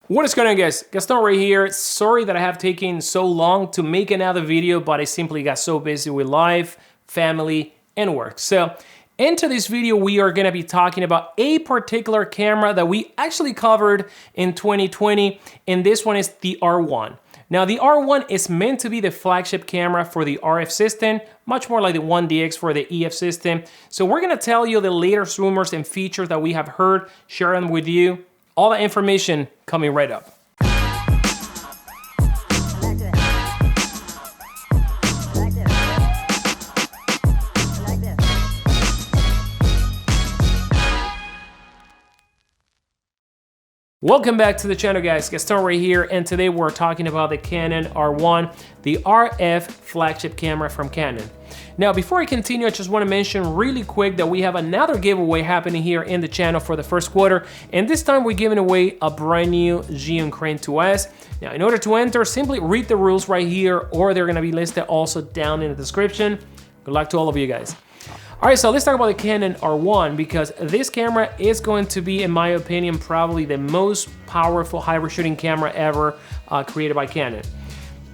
What is going on, guys? Gaston right here. Sorry that I have taken so long to make another video, but I simply got so busy with life, family, and work. So into this video, we are going to be talking about a particular camera that we actually covered in 2020, and this one is the R1. Now, the R1 is meant to be the flagship camera for the RF system, much more like the 1DX for the EF system. So we're going to tell you the latest rumors and features that we have heard, share them with you. All that information coming right up. Welcome back to the channel, guys. Gaston right here, and today we're talking about the Canon R1, the RF flagship camera from Canon. Now, before I continue, I just want to mention really quick that we have another giveaway happening here in the channel for the first quarter, and this time we're giving away a brand new Xeon Crane 2S. Now, in order to enter, simply read the rules right here, or they're going to be listed also down in the description. Good luck to all of you guys. All right, so let's talk about the Canon R1, because this camera is going to be, in my opinion, probably the most powerful hybrid shooting camera ever created by Canon.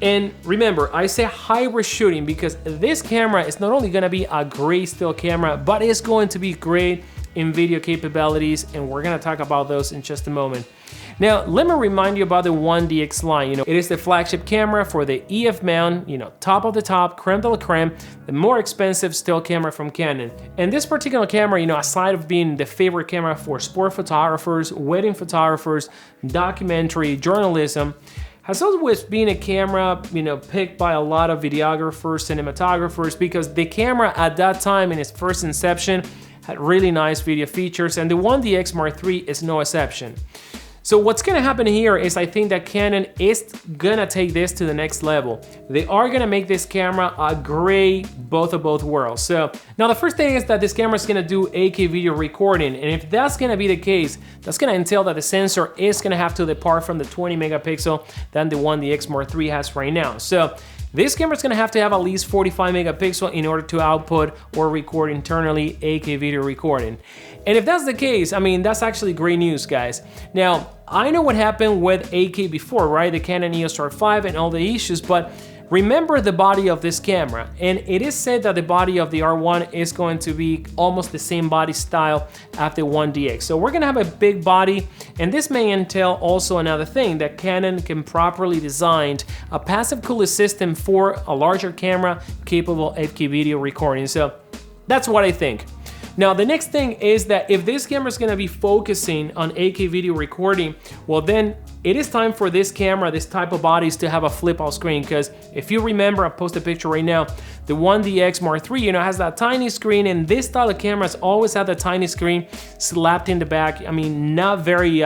And remember, I say hybrid shooting because this camera is not only going to be a great still camera, but it's going to be great in video capabilities, and we're going to talk about those in just a moment. Now, let me remind you about the 1DX line. It is the flagship camera for the EF mount, top of the top, creme de la creme, the more expensive still camera from Canon. And this particular camera, aside of being the favorite camera for sport photographers, wedding photographers, documentary, journalism, has always been a camera, picked by a lot of videographers, cinematographers, because the camera at that time in its first inception had really nice video features, and the 1DX Mark III is no exception. So what's gonna happen here is I think that Canon is gonna take this to the next level. They are gonna make this camera a great both of both worlds. So now the first thing is that this camera is gonna do 8K video recording, and if that's gonna be the case, that's gonna entail that the sensor is gonna have to depart from the 20 megapixel that the 1DX Mark III has right now. So this camera is going to have at least 45 megapixel in order to output or record internally 8K video recording. And if that's the case, that's actually great news, guys. Now, I know what happened with 8K before, right? The Canon EOS R5 and all the issues, but remember the body of this camera, and it is said that the body of the R1 is going to be almost the same body style as the 1DX. So we're gonna have a big body, and this may entail also another thing, that Canon can properly design a passive cooling system for a larger camera capable of 8K video recording. So that's what I think. Now, the next thing is that if this camera is going to be focusing on 8K video recording, well, then it is time for this camera, this type of bodies, to have a flip out screen. Because if you remember, I'll post a picture right now, the 1DX Mark III, has that tiny screen, and this style of cameras always have the tiny screen slapped in the back. Not very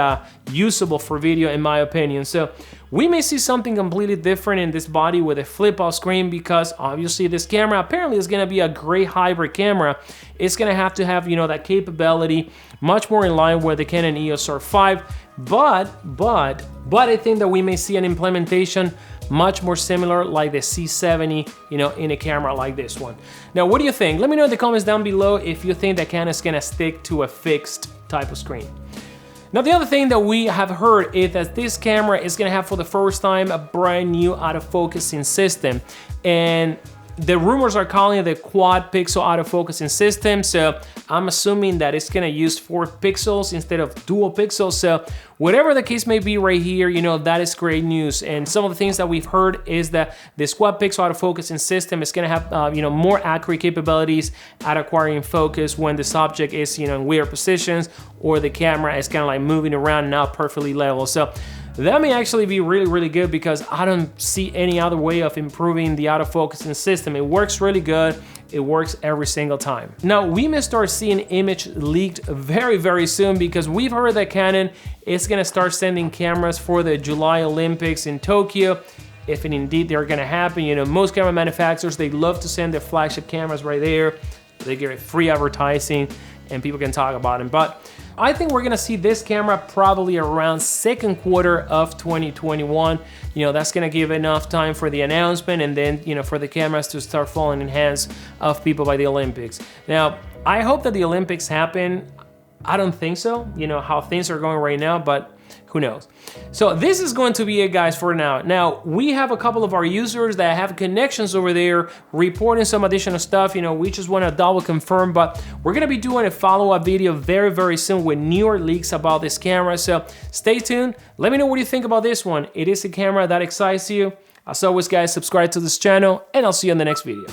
usable for video, in my opinion. So we may see something completely different in this body with a flip out screen, because obviously this camera apparently is going to be a great hybrid camera. It's going to have that capability, much more in line with the Canon EOS R5, but I think that we may see an implementation much more similar like the C70, in a camera like this one. Now, what do you think? Let me know in the comments down below if you think that Canon is going to stick to a fixed type of screen. Now, the other thing that we have heard is that this camera is going to have for the first time a brand new autofocusing system, and the rumors are calling it the quad pixel autofocusing system. So I'm assuming that it's going to use 4 pixels instead of dual pixels. So whatever the case may be right here, that is great news. And some of the things that we've heard is that this quad pixel autofocusing system is going to have more accurate capabilities at acquiring focus when the subject is in weird positions, or the camera is kind of like moving around and not perfectly level. So that may actually be really, really good, because I don't see any other way of improving the autofocusing system. It works really good. It works every single time. Now, we may start seeing image leaked very, very soon, because we've heard that Canon is going to start sending cameras for the July Olympics in Tokyo. If indeed they're going to happen, most camera manufacturers, they love to send their flagship cameras right there. They get free advertising and people can talk about them. But I think we're gonna see this camera probably around second quarter of 2021. That's gonna give enough time for the announcement, and then, for the cameras to start falling in hands of people by the Olympics. Now, I hope that the Olympics happen. I don't think so, how things are going right now, but Who knows? So this is going to be it, guys, for now. Now, we have a couple of our users that have connections over there reporting some additional stuff. You know, we just want to double confirm, but we're going to be doing a follow-up video very, very soon with newer leaks about this camera. So stay tuned. Let me know what you think about this one. It is a camera that excites you. As always, guys, subscribe to this channel, and I'll see you in the next video.